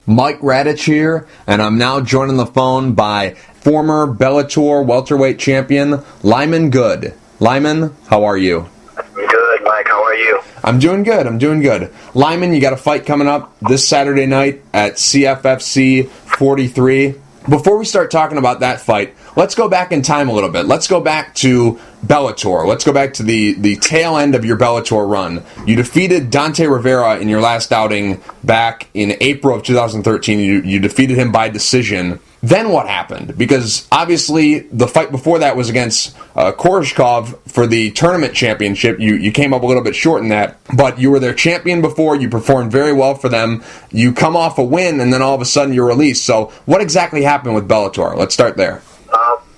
Mike Radich here, and I'm now joined on the phone by former Bellator Welterweight champion, Lyman Good. Lyman, how are you? Good, Mike. How are you? I'm doing good. Lyman, you got a fight coming up this Saturday night at CFFC 43. Before we start talking about that fight, let's go back in time a little bit. Let's go back to Bellator. Let's go back to the tail end of your Bellator run. You defeated Dante Rivera in your last outing back in April of 2013. You defeated him by decision. Then what happened? Because obviously the fight before that was against Koreshkov for the tournament championship. You came up a little bit short in that, but you were their champion before. You performed very well for them. You come off a win, and then all of a sudden you're released. So what exactly happened with Bellator? Let's start there.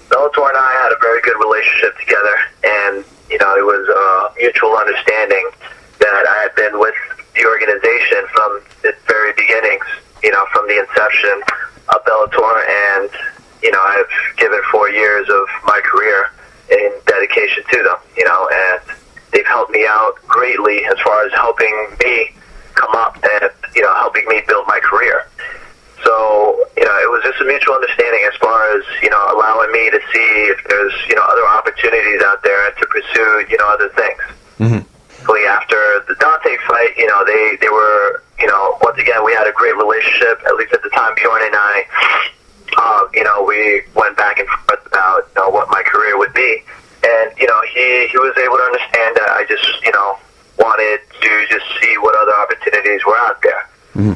Bellator and I had a very good relationship together, and it was a mutual understanding that I had been with the organization from its very beginnings, from the inception of Bellator, and I've given 4 years of my career in dedication to them, and they've helped me out greatly as far as helping me come up and helping me build my career. So, it was just a mutual understanding as far as, allowing me to see if there's, other opportunities out there and to pursue, other things. Mm-hmm. After the Dante fight, they were, once again, we had a great relationship, at least at the time, Bjorn and I, we went back and forth about, what my career would be. And, he was able to understand that I just, wanted to just see what other opportunities were out there. Mm-hmm.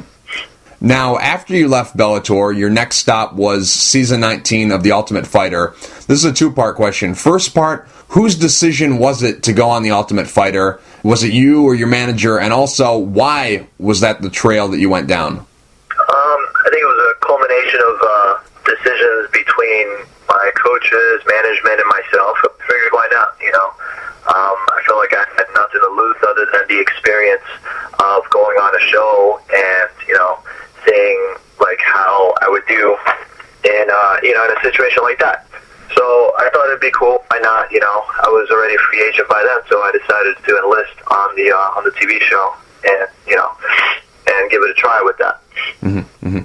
Now, after you left Bellator, your next stop was Season 19 of The Ultimate Fighter. This is a two-part question. First part, whose decision was it to go on The Ultimate Fighter? Was it you or your manager? And also, why was that the trail that you went down? I think it was a culmination of decisions between my coaches, management, and myself. I figured, why not, I felt like I had nothing to lose other than the experience of going on a show and, seeing like how I would do in a situation like that. So I thought it'd be cool. Why not? I was already a free agent by then, so I decided to enlist on the TV show and and give it a try with that. Mm-hmm, mm-hmm.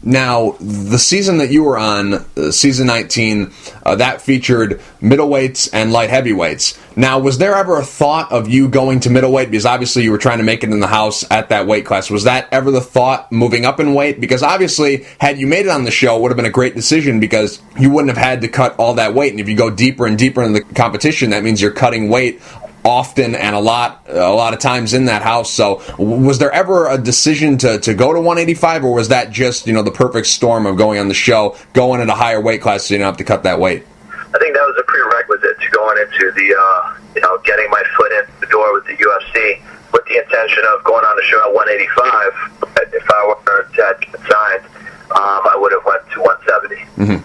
Now, the season that you were on, season 19, that featured middleweights and light heavyweights. Now, was there ever a thought of you going to middleweight? Because obviously you were trying to make it in the house at that weight class. Was that ever the thought, moving up in weight? Because obviously, had you made it on the show, it would have been a great decision because you wouldn't have had to cut all that weight. And if you go deeper and deeper in the competition, that means you're cutting weight often and a lot of times in that house. So was there ever a decision to go to 185, or was that just, the perfect storm of going on the show, going at a higher weight class so you don't have to cut that weight? I think that was a prerequisite to going into the, getting my foot in the door with the UFC with the intention of going on the show at 185. But if I were to have been signed, I would have went to 170. Mm-hmm.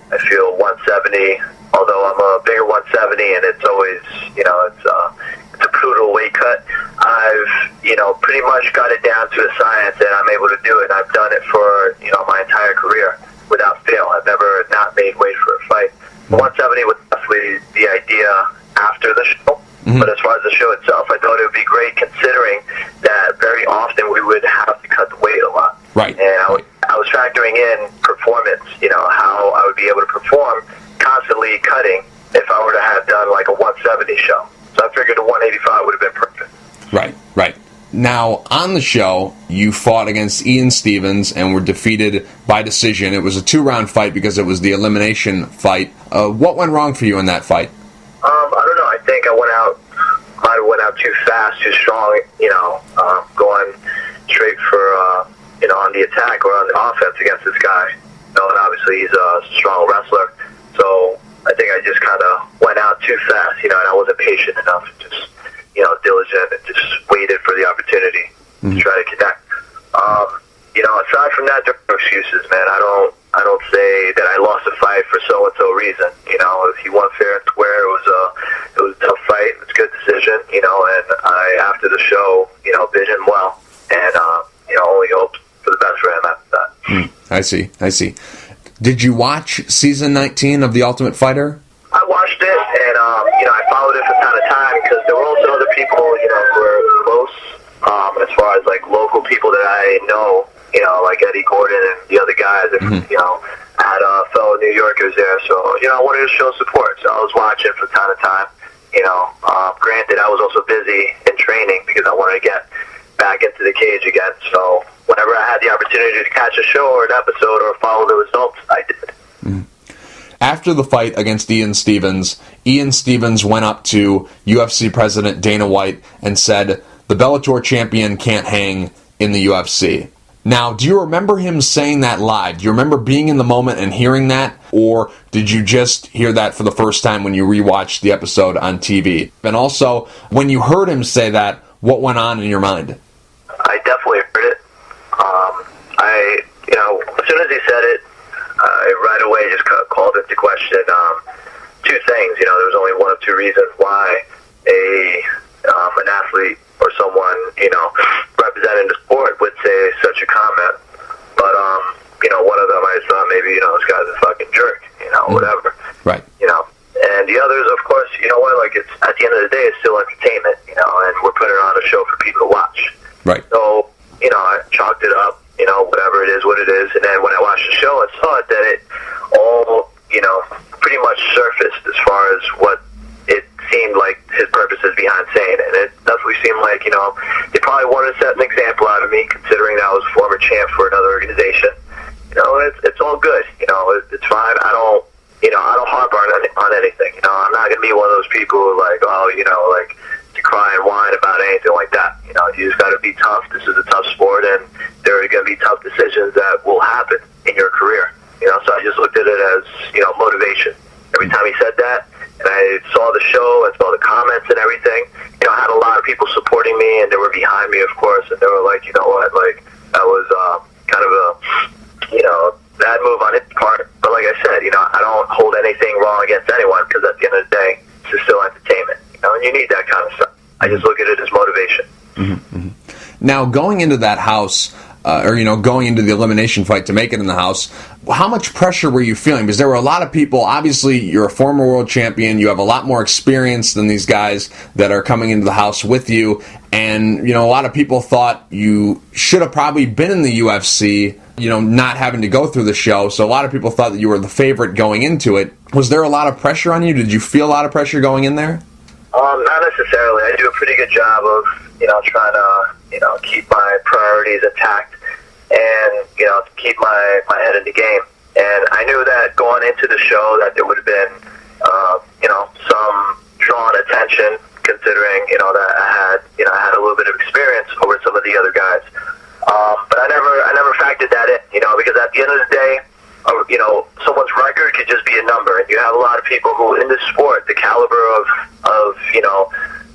I feel 170, although I'm a bigger 170, and it's always, it's a brutal weight cut. I've, pretty much got it down to a science, and I'm able to do it. I've done it for, my entire career without fail. I've never not made weight for a fight. 170 was definitely the idea after the show. Mm-hmm. But as far as the show itself, I thought it would be great considering that very often we would have to cut the weight a lot. Right. And I was factoring in performance, how I would be able to perform constantly cutting if I were to have done like a 170 show. So I figured a 185 would have been perfect. Right. Now, on the show, you fought against Ian Stevens and were defeated by decision. It was a 2-round fight because it was the elimination fight. What went wrong for you in that fight? I don't know. I think I might have went out too fast, too strong, going straight for, on the attack or on the offense against this guy. And obviously he's a strong wrestler. So I think I just kind of went out too fast, and I wasn't patient enough. Just, diligent and just waited for the opportunity to try to connect. Aside from that, there are no excuses, man. I don't say that I lost a fight for so and so reason. If he won fair and square, it was a tough fight. It was a good decision, and I after the show, bid him well, and only hoped for the best for him after that. I see. Did you watch season 19 of The Ultimate Fighter? I watched it, and I followed it from time to time because there were also other people, who were close, as far as like local people that I know, like like Eddie Gordon and the other guys. And, you know, I had fellow New Yorkers there, so, you know, I wanted to show support. So I was watching from time to time. You know, granted, I was also busy in training because I wanted to get back into the cage again. So whenever I had the opportunity to catch a show or an episode or follow the results, I did. After the fight against Ian Stevens went up to UFC President Dana White and said, the Bellator champion can't hang in the UFC. Now, do you remember him saying that live? Do you remember being in the moment and hearing that? Or did you just hear that for the first time when you rewatched the episode on TV? And also, when you heard him say that, what went on in your mind? I definitely heard it. You know, as soon as he said it, I right away just called into question two things. You know, there was only one of two reasons why an athlete or someone, you know, representing the sport would say such a comment. But, you know, one of them I thought maybe, you know, this guy's a fucking jerk, you know, whatever. Right. You know, and the others, of course, you know what, like, it's at the end of the day, it's still entertainment, you know, and we're putting on a show for people to watch. Right. So, you know, I chalked it up, you know, whatever it is, what it is. And then when I watched the show, I saw that it all, you know, pretty much surfaced as far as what it seemed like his purposes behind saying it. And it definitely seemed like, you know, they probably wanted to set an example out of me, considering that I was a former champ for another organization. You know, it's all good. You know, it's fine. I don't harp on anything. You know, I'm not going to be one of those people who like, oh, you know, like, to cry and whine about anything like that. You know, you just got to be tough. This is a tough sport, and there are going to be tough decisions that will happen in your career. You know, so I just looked at it as, you know, motivation. Every time he said that, and I saw the show and saw the comments and everything, you know, I had a lot of people supporting me, and they were behind me, of course, and they were like, you know what, like, that was kind of a, you know, bad move on his part. But like I said, you know, I don't hold anything wrong against anyone, because at the end of the day, it's still entertainment, you know, and you need that kind of stuff. I just look at it as motivation. Now, going into that house, going into the elimination fight to make it in the house, how much pressure were you feeling? Because there were a lot of people, obviously you're a former world champion, you have a lot more experience than these guys that are coming into the house with you, and, you know, a lot of people thought you should have probably been in the UFC, you know, not having to go through the show, so a lot of people thought that you were the favorite going into it. Was there a lot of pressure on you? Did you feel a lot of pressure going in there? Not necessarily. I do a pretty good job of, you know, trying to, you know, keep my priorities intact and, you know, keep my head in the game. And I knew that going into the show that there would have been, you know, some drawn attention, considering, you know, that I had a little bit of experience over some of the other guys. But I never factored that in, you know, because at the end of the day, you know, someone's record could just be a number, and you have a lot of people who, in this sport, the caliber of you know,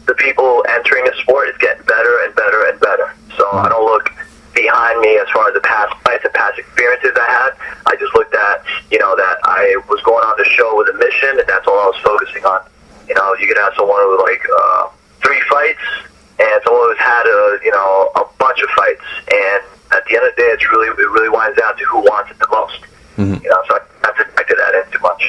the people entering the sport is getting better and better and better. So I don't look behind me as far as the past fights and past experiences I had. I just looked at, you know, that I was going on the show with a mission, and that's all I was focusing on. You know, you could have someone with like 3 fights, and someone who's had a bunch of fights, and at the end of the day, it really winds down to who wants it the most. You know, so I haven't factored that in too much.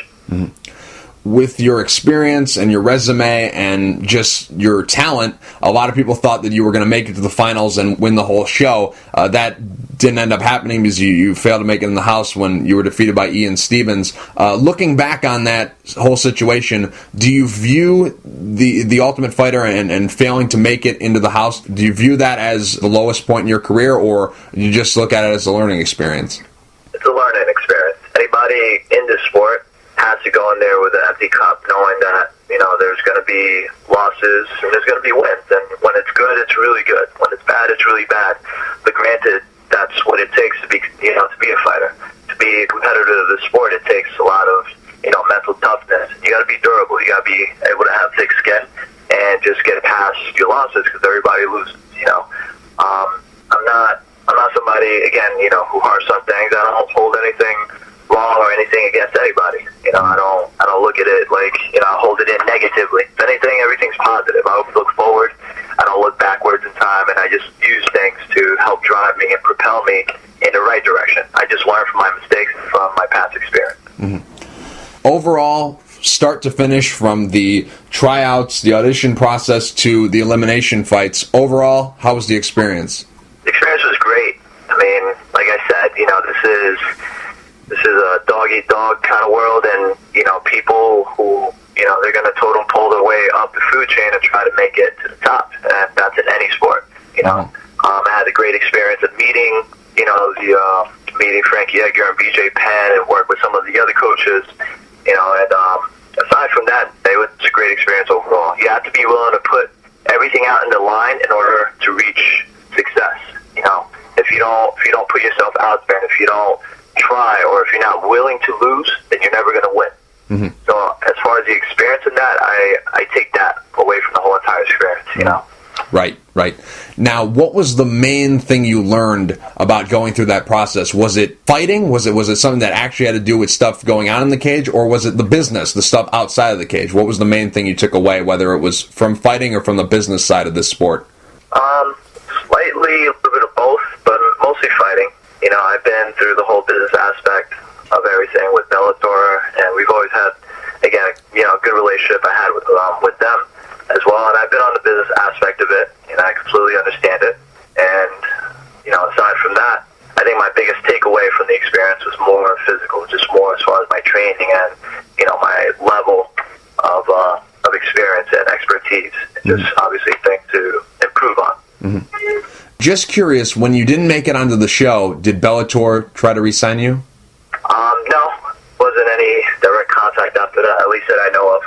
With your experience and your resume and just your talent, a lot of people thought that you were going to make it to the finals and win the whole show. That didn't end up happening because you failed to make it in the house when you were defeated by Ian Stevens. Looking back on that whole situation, do you view the Ultimate Fighter and failing to make it into the house, do you view that as the lowest point in your career, or you just look at it as a learning experience? It's a learning experience. Anybody in this sport has to go in there with an empty cup, knowing that, you know, there's going to be losses and there's going to be wins. And when it's good, it's really good. When it's bad, it's really bad. But granted, that's what it takes to be, you know, to be a fighter. To be a competitor of the sport, it takes a lot of, you know, mental toughness. You got to be durable. You got to be able to have thick skin and just get past your losses, because everybody loses. You know, I'm not somebody, again, you know, who harps on things. I don't hold anything wrong or anything against anybody. You know, I don't look at it like, you know, I hold it in negatively. If anything, everything's positive. I look forward. I don't look backwards in time, and I just use things to help drive me and propel me in the right direction. I just learn from my mistakes and from my past experience. Overall, start to finish, from the tryouts, the audition process, to the elimination fights, overall, how was the experience? The experience was great. I mean, like I said, this is a dog eat dog kind of world, and people who they're going to totem pole their way up the food chain and try to make it to the top, and that's in any sport. I had a great experience of meeting meeting Frankie Edgar and BJ Penn, and work with some of the other coaches. And aside from that, it was a great experience overall. You have to be willing to put everything out in the line in order to reach success. If you don't put yourself out there, and if you don't try, or if you're not willing to lose, then you're never going to win. Mm-hmm. So as far as the experience in that, I take that away from the whole entire experience. Right. Now, what was the main thing you learned about going through that process? Was it fighting? Was it something that actually had to do with stuff going on in the cage, or was it the business, the stuff outside of the cage? What was the main thing you took away, whether it was from fighting or from the business side of this sport? Slightly a little bit of both, but mostly fighting. I've been through the whole business aspect of everything with Bellator, and we've always had, again, a good relationship I had with them as well, and I've been on the business aspect of it, and I completely understand it. And, aside from that, I think my biggest takeaway from the experience was more physical, just more as far as my training and, my level of experience and expertise. Just obviously things to improve on. Mm-hmm. Just curious, when you didn't make it onto the show, did Bellator try to re-sign you? No, wasn't any direct contact after that, at least that I know of.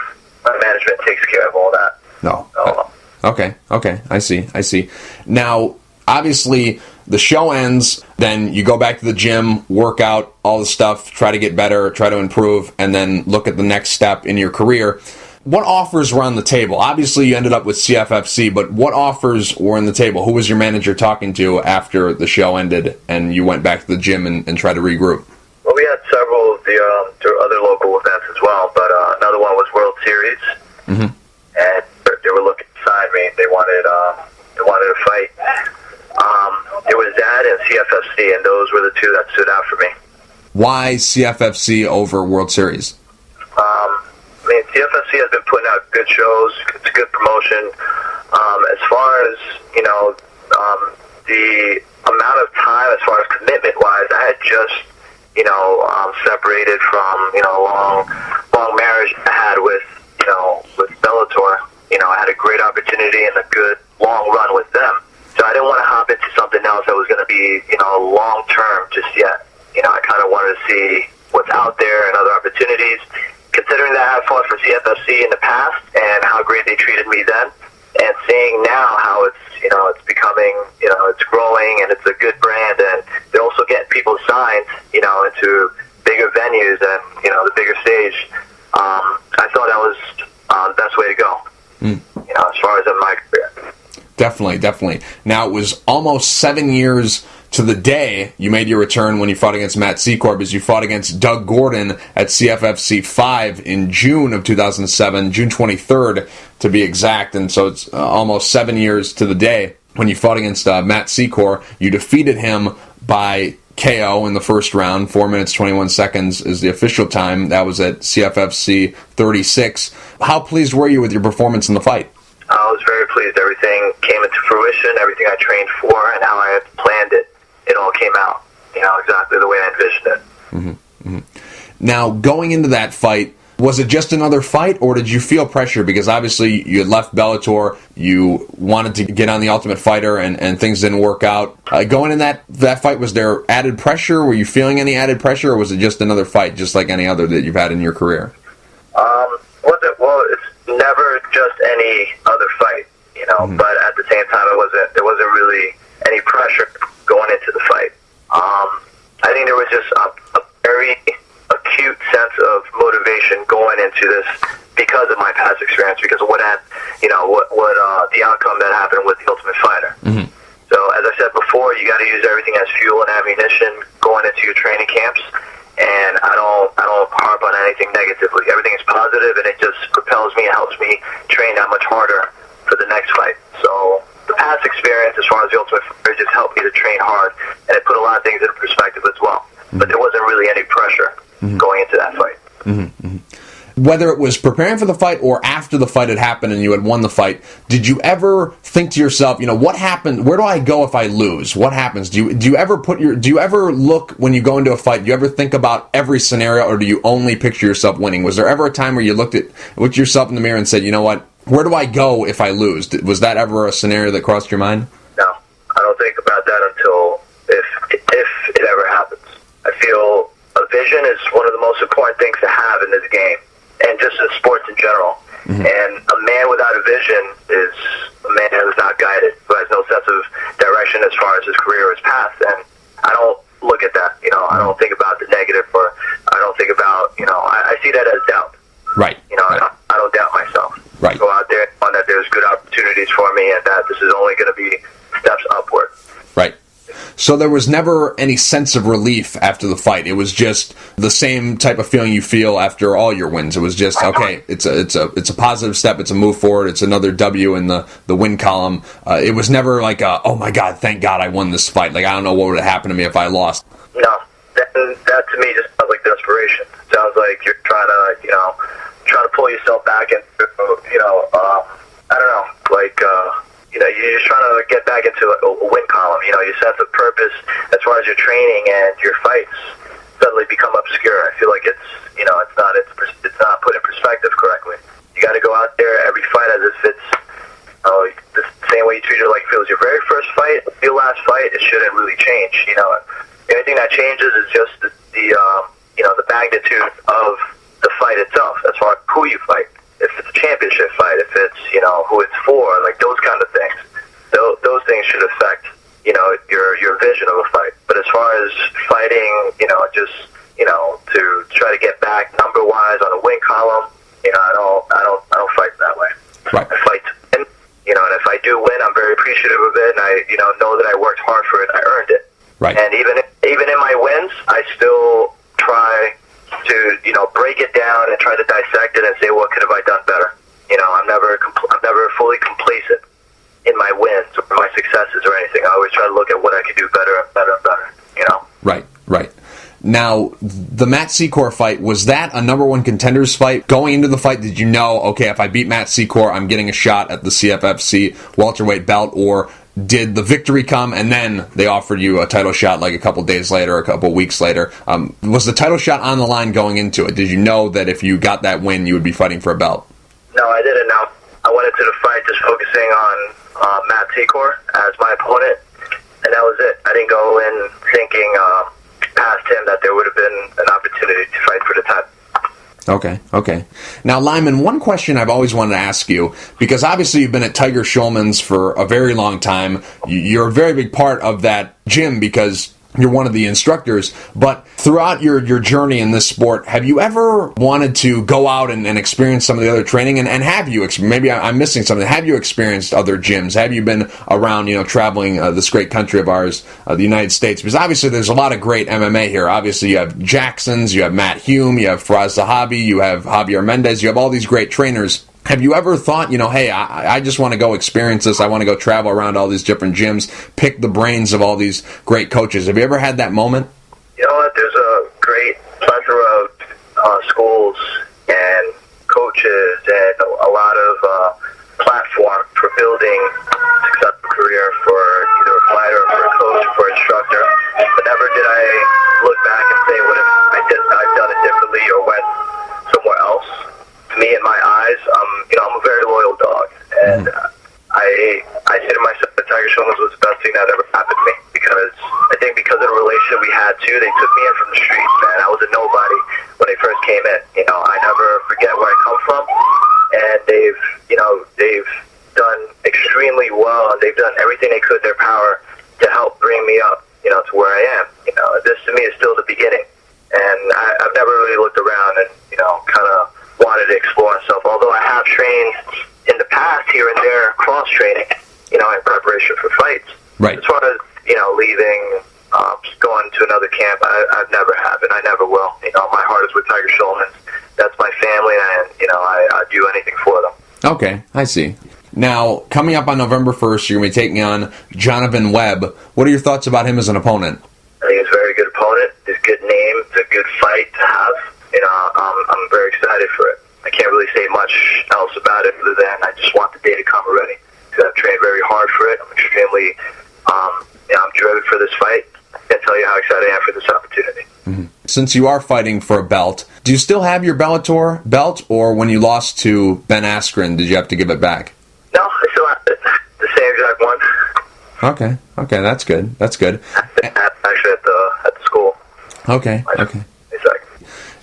My management takes care of all that. No. Okay. I see. Now, obviously, the show ends, then you go back to the gym, work out, all the stuff, try to get better, try to improve, and then look at the next step in your career. What offers were on the table? Obviously, you ended up with CFFC, but what offers were on the table? Who was your manager talking to after the show ended and you went back to the gym and tried to regroup? Well, we had several of the other local events as well, but another one was World Series, and they were looking to sign me. They wanted a fight. It was that and CFFC, and those were the two that stood out for me. Why CFFC over World Series? CFFC has been putting out good shows. It's a good promotion. As far as the amount of time, as far as commitment-wise, I had just separated from long marriage I had with Bellator. I had a great opportunity and a good long run with them. So I didn't want to hop into something else that was going to be long term just yet. I kind of wanted to see what's out there and other opportunities. Considering that I fought for CFFC in the past and how great they treated me then, and seeing now how it's becoming, it's growing and it's a good brand, and they're also getting people signed, into bigger venues and, the bigger stage. I thought that was the best way to go, as far as in my career. Definitely. Now, it was almost 7 years to the day you made your return when you fought against Matt Secorp, as you fought against Doug Gordon at CFFC 5 in June of 2007, June 23rd to be exact, and so it's almost 7 years to the day when you fought against Matt Secorp. You defeated him by KO in the first round. 4 minutes, 21 seconds is the official time. That was at CFFC 36. How pleased were you with your performance in the fight? I was very pleased. Everything came into fruition, everything I trained for, and how I had planned it. It all came out, exactly the way I envisioned it. Now, going into that fight, was it just another fight, or did you feel pressure? Because obviously you had left Bellator, you wanted to get on the Ultimate Fighter, and things didn't work out. Going in that fight, was there added pressure? Were you feeling any added pressure, or was it just another fight, just like any other that you've had in your career? Well, it's never just any other fight, but at the same time, there wasn't really any pressure going into the fight. I think there was just a very acute sense of motivation going into this because of my past experience, because of what the outcome that happened with the Ultimate Fighter. So, as I said before, you got to use everything as fuel and ammunition going into your training camps. And I don't harp on anything negatively. Everything is positive, and it just propels me and helps me train that much harder for the next fight. So the past experience, as far as the Ultimate Fighter, just helped me to train hard, and it put a lot of things into perspective as well. But there wasn't really any pressure going into that fight. whether it was preparing for the fight or after the fight had happened and you had won the fight, did you ever think to yourself, what happened? Where do I go if I lose? What happens? Do you ever look when you go into a fight? Do you ever think about every scenario, or do you only picture yourself winning? Was there ever a time where you looked yourself in the mirror and said, you know what? Where do I go if I lose? Was that ever a scenario that crossed your mind? No, I don't think about that until if it ever happens. I feel a vision is one of the most important things to have in this game, and just in sports in general. Mm-hmm. And a man without a vision is a man who's not guided, who has no sense of direction as far as his career is passed. And I don't look at that. I don't think about the negative, or I don't think about, I see that as doubt. Right. Right. I don't doubt myself. Right. Go out there and that there's good opportunities for me, and that this is only going to be steps upward. Right. So there was never any sense of relief after the fight. It was just the same type of feeling you feel after all your wins. It was just, okay, it's a positive step. It's a move forward. It's another W in the win column. It was never like, oh my God, thank God I won this fight. Like, I don't know what would have happened to me if I lost. No, that to me just sounds like desperation. It sounds like you're trying to pull yourself back into, I don't know, like, you're just trying to get back into a win column. Your sense of purpose as far as your training and your fights suddenly become obscure. I feel like it's not put in perspective correctly. You got to go out there every fight as if it's the same way you treat it, like if it was your very first fight, your last fight. It shouldn't really change. The only thing that changes is just the magnitude of the fight itself, as far as who you fight. If it's a championship fight, if it's, who it's for, like those kind of things. Those things should affect, your vision of a fight. But as far as fighting, to try to get back number-wise on a win column, I don't fight that way. Right. I fight to win, and if I do win, I'm very appreciative of it, and I, know that I worked hard for it, I earned it. Right. And even in my wins, I still try to, break it down and try to dissect it and say, what could have I done better? I'm never fully complacent in my wins or my successes or anything. I always try to look at what I could do better and better and better, Right. Now, the Matt Secor fight, was that a number one contenders fight? Going into the fight, did you know, okay, if I beat Matt Secor, I'm getting a shot at the CFFC welterweight belt, or did the victory come and then they offered you a title shot like a couple days later, a couple weeks later? Was the title shot on the line going into it? Did you know that if you got that win, you would be fighting for a belt? No, I didn't know. I went into the fight just focusing on Matt Secor as my opponent, and that was it. I didn't go in thinking past him that there would have been an opportunity to fight for the title. Okay. Now, Lyman, one question I've always wanted to ask you, because obviously you've been at Tiger Schulman's for a very long time. You're a very big part of that gym because you're one of the instructors, but throughout your journey in this sport, have you ever wanted to go out and experience some of the other training? And have you, maybe I'm missing something, have you experienced other gyms? Have you been around, traveling this great country of ours, the United States? Because obviously there's a lot of great MMA here. Obviously you have Jackson's, you have Matt Hume, you have Faraz Zahabi, you have Javier Mendez, you have all these great trainers. Have you ever thought, hey, I just want to go experience this. I want to go travel around all these different gyms, pick the brains of all these great coaches. Have you ever had that moment? You know what? There's a great plethora of schools and coaches and a lot of platform for building a successful career for either a fighter or for a coach or for an instructor. But never did I look back and say, what if I've done it differently or went somewhere else? To me, in my eyes, I'm a very loyal dog, and I say to myself that Tiger Schulman's was the best thing that ever happened to me, because I think because of the relationship we had too, they took me in from the streets, man. I was a nobody when they first came in. I never forget where I come from, and they've done extremely well, and they've done everything they could in their power to help bring me up, to where I am. This to me is still the beginning, and I've never really looked around and kind of wanted to explore myself, although I have trained in the past here and there, cross-training, in preparation for fights. Right. As far as, leaving, going to another camp, I've never have, and I never will. My heart is with Tiger Schulman. That's my family, and, I do anything for them. Okay, I see. Now, coming up on November 1st, you're going to be taking on Jonathan Webb. What are your thoughts about him as an opponent? I think he's a very good opponent. He's a good name. It's a good fight to have. I'm very excited for it. opportunity. Since you are fighting for a belt, do you still have your Bellator belt, or when you lost to Ben Askren, did you have to give it back? No, I still have the same exact one. Okay, that's good. Actually, at the school. Okay. Exactly.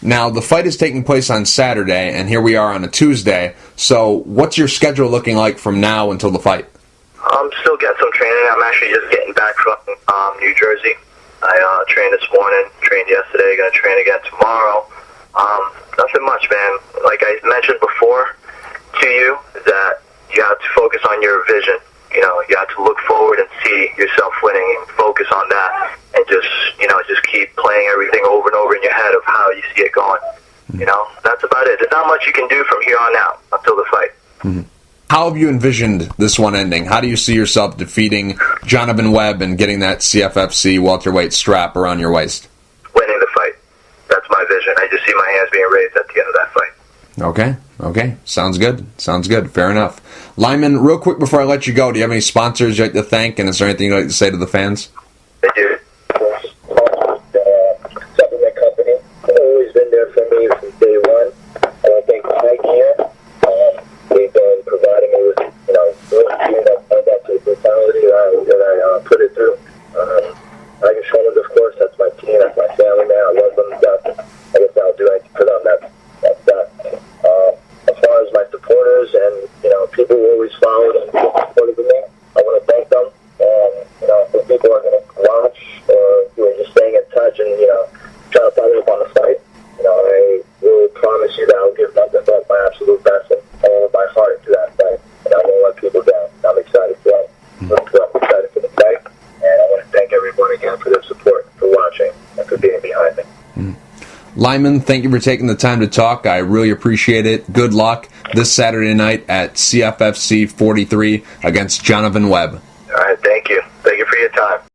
Now, the fight is taking place on Saturday, and here we are on a Tuesday. So, what's your schedule looking like from now until the fight? I'm still getting some training. I'm actually just getting back from New Jersey. I trained this morning, trained yesterday, going to train again tomorrow. Nothing much, man. Like I mentioned before to you, that you have to focus on your vision. You know, you have to look forward and see yourself winning and focus on that, and just keep playing everything over and over in your head of how you see it going. You know, that's about it. There's not much you can do from here on out until the fight. How have you envisioned this one ending? How do you see yourself defeating Jonathan Webb and getting that CFFC welterweight strap around your waist? Winning the fight. That's my vision. I just see my hands being raised at the end of that fight. Okay. Sounds good. Fair enough. Lyman, real quick before I let you go, do you have any sponsors you'd like to thank, and is there anything you'd like to say to the fans? I do. Supplement company. Always been there for me from day one. And I think right here, they've been providing me with, really that brutality that I put it through. I can show them, of course, that's my team, that's my family, man. I love them to death. I guess I'll do anything for them. That's that. As far as my supporters and, people who always followed and supported me, I want to thank them. And, if people are going to watch or who are just staying in touch and, trying to follow up on the fight, I will promise you that I'll give nothing but my absolute best and all of my heart to that fight. And I won't let people down. I'm excited for that. I'm excited for the fight. And I want to thank everyone again for their support, for watching, and for being behind me. Lyman, thank you for taking the time to talk. I really appreciate it. Good luck this Saturday night at CFFC 43 against Jonathan Webb. All right, thank you. Thank you for your time.